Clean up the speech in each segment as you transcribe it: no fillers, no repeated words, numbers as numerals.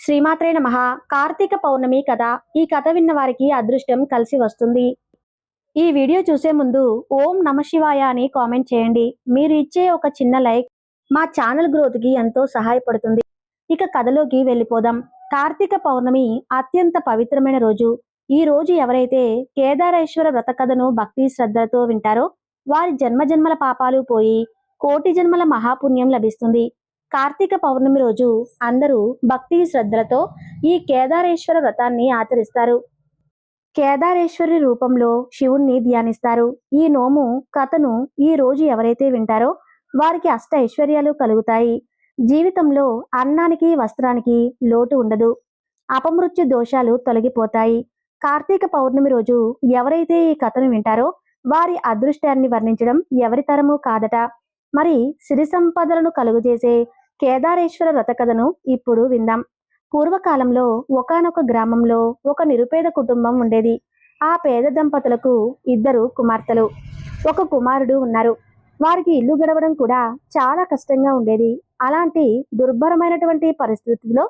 శ్రీమాత్రే నమః. కార్తీక పౌర్ణమి కథ. ఈ కథ విన్న వారికి అదృష్టం కలిసి వస్తుంది. ఈ వీడియో చూసే ముందు ఓం నమఃశివాయ అని కామెంట్ చేయండి. మీరు ఇచ్చే ఒక చిన్న లైక్ మా ఛానల్ గ్రోత్ కి ఎంతో సహాయపడుతుంది. ఇక కథలోకి వెళ్ళిపోదాం. కార్తీక పౌర్ణమి అత్యంత పవిత్రమైన రోజు. ఈ రోజు ఎవరైతే కేదారేశ్వర వ్రత కథను భక్తి శ్రద్ధలతో వింటారో వారి జన్మజన్మల పాపాలు పోయి కోటి జన్మల మహాపుణ్యం లభిస్తుంది. కార్తీక పౌర్ణమి రోజు అందరూ భక్తి శ్రద్ధలతో ఈ కేదారేశ్వర వ్రతాన్ని ఆచరిస్తారు. కేదారేశ్వరి రూపంలో శివుణ్ణి ధ్యానిస్తారు. ఈ నోము కథను ఈ రోజు ఎవరైతే వింటారో వారికి అష్ట ఐశ్వర్యాలు కలుగుతాయి. జీవితంలో అన్నానికి వస్త్రానికి లోటు ఉండదు. అపమృత్యు దోషాలు తొలగిపోతాయి. కార్తీక పౌర్ణమి రోజు ఎవరైతే ఈ కథను వింటారో వారి అదృష్టాన్ని వర్ణించడం ఎవరి తరము కాదట. మరి సిరి సంపదలను కలుగజేసే కేదారేశ్వర వ్రత కథను ఇప్పుడు విందాం. పూర్వకాలంలో ఒకానొక గ్రామంలో ఒక నిరుపేద కుటుంబం ఉండేది. ఆ పేద దంపతులకు ఇద్దరు కుమార్తెలు, ఒక కుమారుడు ఉన్నారు. వారికి ఇల్లు గడవడం కూడా చాలా కష్టంగా ఉండేది. అలాంటి దుర్భరమైనటువంటి పరిస్థితుల్లో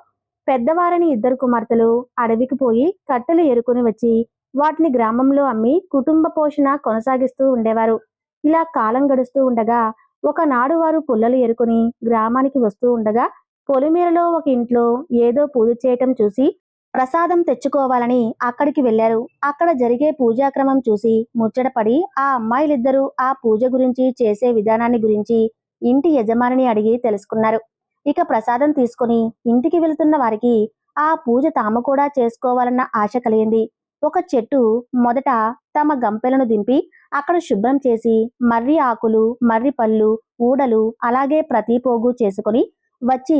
పెద్దవారని ఇద్దరు కుమార్తెలు అడవికి పోయి కట్టెలు ఏరుకుని వచ్చి వాటిని గ్రామంలో అమ్మి కుటుంబ పోషణ కొనసాగిస్తూ ఉండేవారు. ఇలా కాలం గడుస్తూ ఉండగా ఒకనాడు వారు పుల్లలు ఏరుకుని గ్రామానికి వస్తూ ఉండగా పొలిమేరలో ఒక ఇంట్లో ఏదో పూజ చేయటం చూసి ప్రసాదం తెచ్చుకోవాలని అక్కడికి వెళ్లారు. అక్కడ జరిగే పూజాక్రమం చూసి ముచ్చటపడి ఆ అమ్మాయిలిద్దరూ ఆ పూజ గురించి చేసే విధానాన్ని గురించి ఇంటి యజమానిని అడిగి తెలుసుకున్నారు. ఇక ప్రసాదం తీసుకుని ఇంటికి వెళుతున్న వారికి ఆ పూజ తాము కూడా చేసుకోవాలన్న ఆశ కలిగింది. ఒక చెట్టు మొదట తమ గంపెలను దింపి అక్కడ శుభ్రం చేసి మర్రి ఆకులు, మర్రి పళ్ళు, ఊడలు అలాగే ప్రతి పోగు చేసుకుని వచ్చి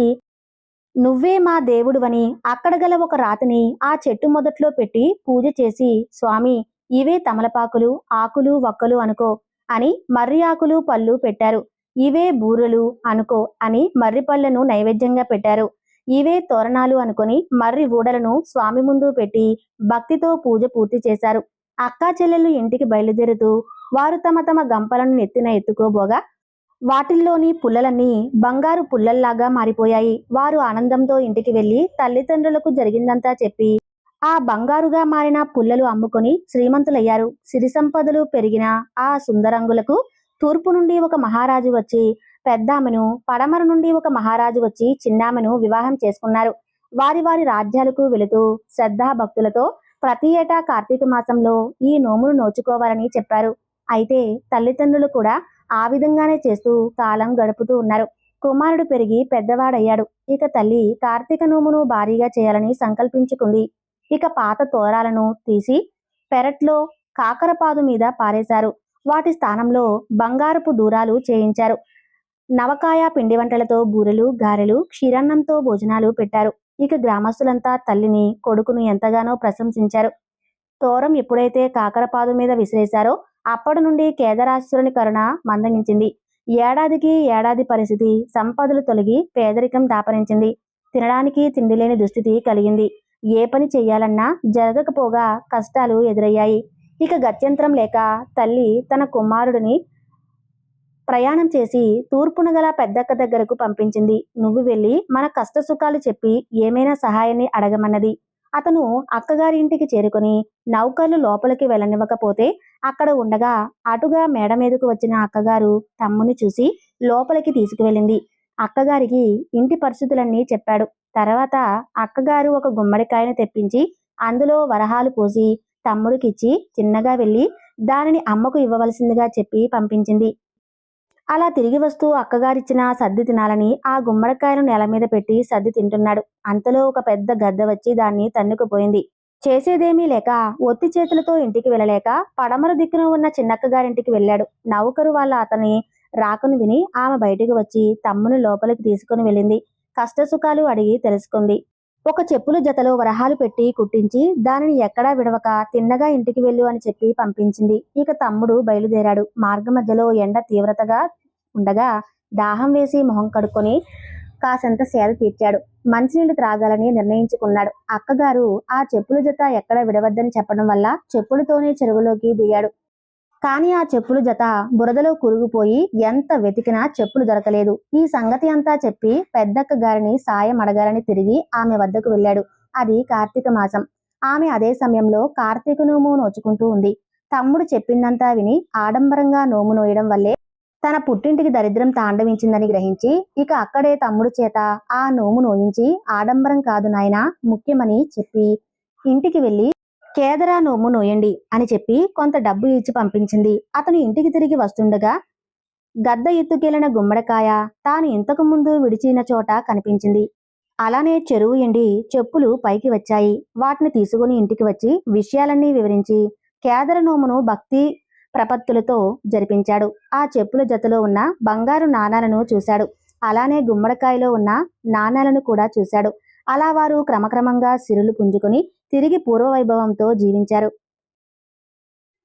నువ్వే మా దేవుడువని అక్కడ గల ఒక రాతిని ఆ చెట్టు మొదట్లో పెట్టి పూజ చేసి స్వామి ఇవే తమలపాకులు, ఆకులు, వక్కలు అనుకో అని మర్రి ఆకులు పళ్ళు పెట్టారు. ఇవే బూరెలు అనుకో అని మర్రి పళ్ళను నైవేద్యంగా పెట్టారు. ఇవే తోరణాలు అనుకొని మర్రి ఊడలను స్వామి ముందు పెట్టి భక్తితో పూజ పూర్తి చేశారు. అక్కా చెల్లెళ్ళు ఇంటికి బయలుదేరుతూ వారు తమ తమ గంపలను నెత్తిన ఎత్తుకోబోగా వాటిల్లోని పుల్లలన్నీ బంగారు పుల్లల్లాగా మారిపోయాయి. వారు ఆనందంతో ఇంటికి వెళ్లి తల్లిదండ్రులకు జరిగిందంతా చెప్పి ఆ బంగారుగా మారిన పుల్లలు అమ్ముకొని శ్రీమంతులయ్యారు. సిరి సంపదలు పెరిగిన ఆ సుందరంగులకు తూర్పు నుండి ఒక మహారాజు వచ్చి పెద్దామెను, పడమర నుండి ఒక మహారాజు వచ్చి చిన్నామెను వివాహం చేసుకున్నారు. వారి వారి రాజ్యాలకు వెళుతూ శ్రద్ధా భక్తులతో ప్రతి ఏటా కార్తీక మాసంలో ఈ నోమును నోచుకోవాలని చెప్పారు. అయితే తల్లిదండ్రులు కూడా ఆ విధంగానే చేస్తూ కాలం గడుపుతూ ఉన్నారు. కుమారుడు పెరిగి పెద్దవాడయ్యాడు. ఇక తల్లి కార్తీక నోమును భారీగా చేయాలని సంకల్పించుకుంది. ఇక పాత తోరాలను తీసి పెరట్లో కాకరపాదు మీద పారేశారు. వాటి స్థానంలో బంగారపు దూరాలు చేయించారు. నవకాయ పిండి వంటలతో బూరెలు, గారెలు, క్షీరాన్నంతో భోజనాలు పెట్టారు. ఇక గ్రామస్తులంతా తల్లిని, కొడుకును ఎంతగానో ప్రశంసించారు. తోరం ఎప్పుడైతే కాకరపాదు మీద విసిరేశారో అప్పటి నుండి కేదారేశ్వరుని కరుణ మందగించింది. ఏడాదికి ఏడాది పరిస్థితి సంపదలు తొలగి పేదరికం దాపరించింది. తినడానికి తిండి లేని దుస్థితి కలిగింది. ఏ పని చెయ్యాలన్నా జరగకపోగా కష్టాలు ఎదురయ్యాయి. ఇక గత్యంతరం లేక తల్లి తన కుమారుడిని ప్రయాణం చేసి తూర్పున గల పెద్దక్క దగ్గరకు పంపించింది. నువ్వు వెళ్ళి మన కష్ట సుఖాలు చెప్పి ఏమైనా సహాయాన్ని అడగమన్నది. అతను అక్కగారి ఇంటికి చేరుకుని నౌకర్లు లోపలికి వెళ్ళనివ్వకపోతే అక్కడ ఉండగా అటుగా మేడ మీదకు వచ్చిన అక్కగారు తమ్ముని చూసి లోపలికి తీసుకువెళ్ళింది. అక్కగారికి ఇంటి పరిస్థితులన్నీ చెప్పాడు. తర్వాత అక్కగారు ఒక గుమ్మడికాయను తెప్పించి అందులో వరహాలు పోసి తమ్ముడికిచ్చి చిన్నగా వెళ్ళి దానిని అమ్మకు ఇవ్వవలసిందిగా చెప్పి పంపించింది. అలా తిరిగి వస్తూ అక్కగారిచ్చిన సద్ది తినాలని ఆ గుమ్మడికాయను నేల మీద పెట్టి సద్ది తింటున్నాడు. అంతలో ఒక పెద్ద గద్ద వచ్చి దాన్ని తన్నుకుపోయింది. చేసేదేమీ లేక ఒత్తి చేతులతో ఇంటికి వెళ్ళలేక పడమర దిక్కున ఉన్న చిన్నక్కగారింటికి వెళ్ళాడు. నౌకరు వాళ్ళ అతని రాకను విని ఆమె బయటికి వచ్చి తమ్ముని లోపలికి తీసుకుని వెళ్ళింది. కష్టసుఖాలు అడిగి తెలుసుకుంది. ఒక చెప్పుల జతలో వరహాలు పెట్టి కుట్టించి దానిని ఎక్కడా విడవక తిన్నగా ఇంటికి వెళ్ళు అని చెప్పి పంపించింది. ఇక తమ్ముడు బయలుదేరాడు. మార్గ మధ్యలో ఎండ తీవ్రతగా ఉండగా దాహం వేసి మొహం కడుక్కొని కాసంత సేద తీర్చాడు. మంచినీళ్లు త్రాగాలని నిర్ణయించుకున్నాడు. అక్కగారు ఆ చెప్పుల జత ఎక్కడ విడవద్దని చెప్పడం వల్ల చెప్పులతోనే చెరువులోకి దిగాడు. కానీ ఆ చెప్పుల జత బురదలో కురుగుపోయి ఎంత వెతికినా చెప్పులు దొరకలేదు. ఈ సంగతి అంతా చెప్పి పెద్దక్క గారిని సాయం అడగాలని తిరిగి ఆమె వద్దకు వెళ్ళాడు. అది కార్తీక మాసం. ఆమె అదే సమయంలో కార్తీక నోము నోచుకుంటూ ఉంది. తమ్ముడు చెప్పిందంతా విని ఆడంబరంగా నోము నోయడం వల్లే తన పుట్టింటికి దరిద్రం తాండవించిందని గ్రహించి ఇక అక్కడే తమ్ముడు చేత ఆ నోము నోయించి ఆడంబరం కాదు నాయనా ముఖ్యమని చెప్పి ఇంటికి వెళ్లి కేదరా నోము నోయండి అని చెప్పి కొంత డబ్బు ఇచ్చి పంపించింది. అతను ఇంటికి తిరిగి వస్తుండగా గద్ద ఎత్తుకెళ్లిన గుమ్మడికాయ తాను ఇంతకు ముందు విడిచిన చోట కనిపించింది. అలానే చెరువు ఎండి చెప్పులు పైకి వచ్చాయి. వాటిని తీసుకుని ఇంటికి వచ్చి విషయాలన్నీ వివరించి కేదర నోమును భక్తి ప్రపత్తులతో జరిపించాడు. ఆ చెప్పుల జతలో ఉన్న బంగారు నాణాలను చూశాడు. అలానే గుమ్మడికాయలో ఉన్న నాణాలను కూడా చూశాడు. అలా వారు క్రమక్రమంగా సిరులు పుంజుకొని తిరిగి పూర్వవైభవంతో జీవించారు.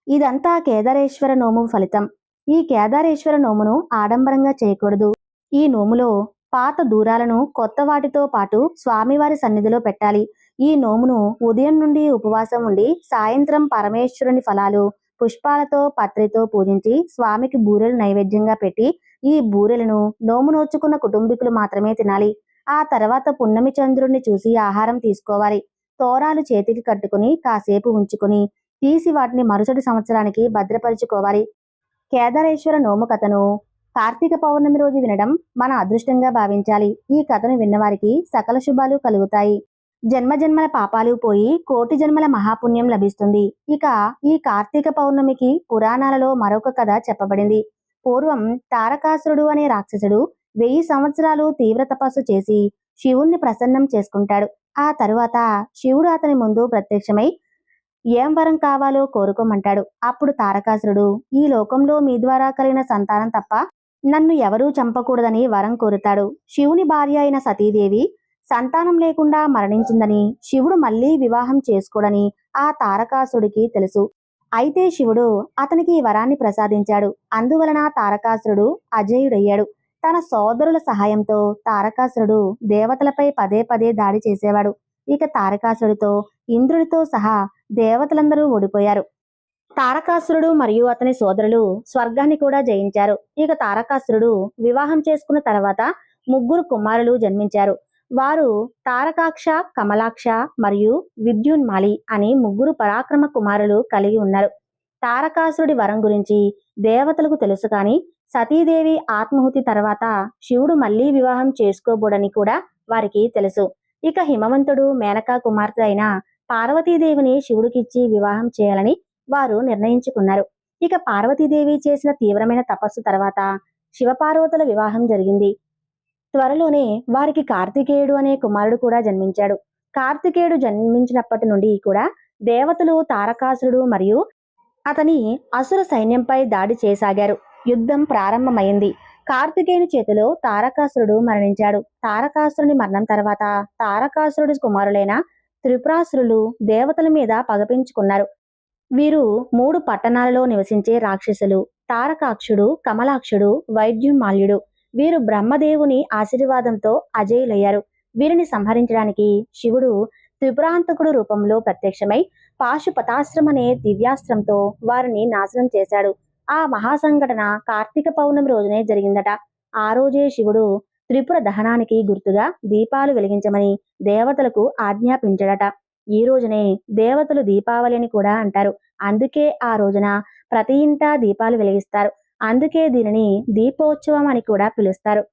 ఇదంతా కేదారేశ్వర నోము ఫలితం. ఈ కేదారేశ్వర నోమును ఆడంబరంగా చేయకూడదు. ఈ నోములో పాత దూరాలను కొత్త వాటితో పాటు స్వామివారి సన్నిధిలో పెట్టాలి. ఈ నోమును ఉదయం నుండి ఉపవాసం ఉండి సాయంత్రం పరమేశ్వరుని ఫలాలు పుష్పాలతో పత్రితో పూజించి స్వామికి బూరెలు నైవేద్యంగా పెట్టి ఈ బూరెలను నోము నోచుకున్న కుటుంబీకులు మాత్రమే తినాలి. ఆ తర్వాత పున్నమి చంద్రుణ్ణి చూసి ఆహారం తీసుకోవాలి. తోరాలు చేతికి కట్టుకుని కాసేపు ఉంచుకుని తీసి వాటిని మరుసటి సంవత్సరానికి భద్రపరుచుకోవాలి. కేదారేశ్వర నోము కథను కార్తీక పౌర్ణమి రోజు వినడం మన అదృష్టంగా భావించాలి. ఈ కథను విన్నవారికి సకల శుభాలు కలుగుతాయి. జన్మజన్మల పాపాలు పోయి కోటి జన్మల మహాపుణ్యం లభిస్తుంది. ఇక ఈ కార్తీక పౌర్ణమికి పురాణాలలో మరొక కథ చెప్పబడింది. పూర్వం తారకాసురుడు అనే రాక్షసుడు 1000 సంవత్సరాలు తీవ్ర తపస్సు చేసి శివుణ్ణి ప్రసన్నం చేసుకుంటాడు. ఆ తరువాత శివుడు అతని ముందు ప్రత్యక్షమై ఏం వరం కావాలో కోరుకోమంటాడు. అప్పుడు తారకాసురుడు ఈ లోకంలో మీ ద్వారా కలిగిన సంతానం తప్ప నన్ను ఎవరూ చంపకూడదని వరం కోరుతాడు. శివుని భార్య అయిన సతీదేవి సంతానం లేకుండా మరణించిందని శివుడు మళ్లీ వివాహం చేసుకోడని ఆ తారకాసుడికి తెలుసు. అయితే శివుడు అతనికి ఈ వరాన్ని ప్రసాదించాడు. అందువలన తారకాసురుడు అజేయుడయ్యాడు. తన సోదరుల సహాయంతో తారకాసురుడు దేవతలపై పదే పదే దాడి చేసేవాడు. ఇక తారకాసురుడితో ఇంద్రుడితో సహా దేవతలందరూ ఓడిపోయారు. తారకాసురుడు మరియు అతని సోదరులు స్వర్గాన్ని కూడా జయించారు. ఇక తారకాసురుడు వివాహం చేసుకున్న తర్వాత 3 కుమారులు జన్మించారు. వారు తారకాక్ష, కమలాక్ష మరియు విద్యున్మాలి అని 3 పరాక్రమ కుమారులు కలిగి ఉన్నారు. తారకాసురుడి వరం గురించి దేవతలకు తెలుసు కానీ సతీదేవి ఆత్మహుతి తర్వాత శివుడు మళ్లీ వివాహం చేసుకోబోడని కూడా వారికి తెలుసు. ఇక హిమవంతుడు మేనకా కుమార్తె అయిన పార్వతీదేవిని శివుడికిచ్చి వివాహం చేయాలని వారు నిర్ణయించుకున్నారు. ఇక పార్వతీదేవి చేసిన తీవ్రమైన తపస్సు తర్వాత శివపార్వతుల వివాహం జరిగింది. త్వరలోనే వారికి కార్తికేయుడు అనే కుమారుడు కూడా జన్మించాడు. కార్తికేయుడు జన్మించినప్పటి నుండి కూడా దేవతలు తారకాసురుడు మరియు అతని అసుర సైన్యంపై దాడి చేయసాగారు. యుద్ధం ప్రారంభమైంది. కార్తికేయుని చేతిలో తారకాసురుడు మరణించాడు. తారకాసురుని మరణం తర్వాత తారకాసురుడి కుమారులైన త్రిపురాసురులు దేవతల మీద పగపించుకున్నారు. వీరు 3 పట్టణాలలో నివసించే రాక్షసులు. తారకాక్షుడు, కమలాక్షుడు, వైద్యుమాల్యుడు. వీరు బ్రహ్మదేవుని ఆశీర్వాదంతో అజేయులయ్యారు. వీరిని సంహరించడానికి శివుడు త్రిపురాంతకుడు రూపంలో ప్రత్యక్షమై పాశుపతాస్త్రం అనే దివ్యాస్త్రంతో వారిని నాశనం చేశాడు. ఆ మహాసంఘటన కార్తీక పౌర్ణమి రోజునే జరిగిందట. ఆ రోజే శివుడు త్రిపుర దహనానికి గుర్తుగా దీపాలు వెలిగించమని దేవతలకు ఆజ్ఞాపించాడట. ఈ రోజునే దేవతలు దీపావళి అని కూడా అంటారు. అందుకే ఆ రోజున ప్రతి ఇంటా దీపాలు వెలిగిస్తారు. అందుకే దీనిని దీపోత్సవం అని కూడా పిలుస్తారు.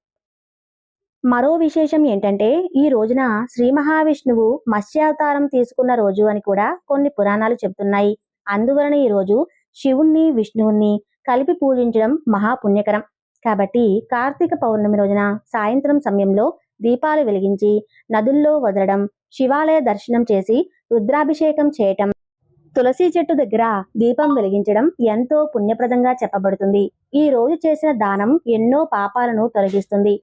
మరో విశేషం ఏంటంటే ఈ రోజున శ్రీ మహావిష్ణువు మత్స్యావతారం తీసుకున్న రోజు అని కూడా కొన్ని పురాణాలు చెబుతున్నాయి. అందువలన ఈ రోజు శివుణ్ణి విష్ణువుని కలిపి పూజించడం మహాపుణ్యకరం. కాబట్టి కార్తీక పౌర్ణమి రోజున సాయంత్రం సమయంలో దీపాలు వెలిగించి నదుల్లో వదలడం, శివాలయ దర్శనం చేసి రుద్రాభిషేకం చేయటం, తులసి చెట్టు దగ్గర దీపం వెలిగించడం ఎంతో పుణ్యప్రదంగా చెప్పబడుతుంది. ఈ రోజు చేసిన దానం ఎన్నో పాపాలను తొలగిస్తుంది.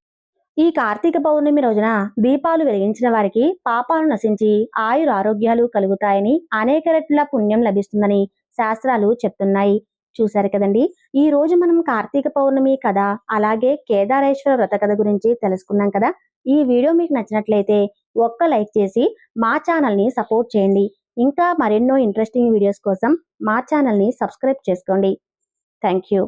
ఈ కార్తీక పౌర్ణమి రోజున దీపాలు వెలిగించిన వారికి పాపాలు నశించి ఆయురారోగ్యాలు కలుగుతాయని, అనేక రెట్ల పుణ్యం లభిస్తుందని శాస్త్రాలు చెప్తున్నాయి. చూశారు కదండి, ఈ రోజు మనం కార్తీక పౌర్ణమి కథ అలాగే కేదారేశ్వర వ్రత కథ గురించి తెలుసుకున్నాం కదా. ఈ వీడియో మీకు నచ్చినట్లయితే ఒక్క లైక్ చేసి మా ఛానల్ని సపోర్ట్ చేయండి. ఇంకా మరెన్నో ఇంట్రెస్టింగ్ వీడియోస్ కోసం మా ఛానల్ని సబ్స్క్రైబ్ చేసుకోండి. Thank you.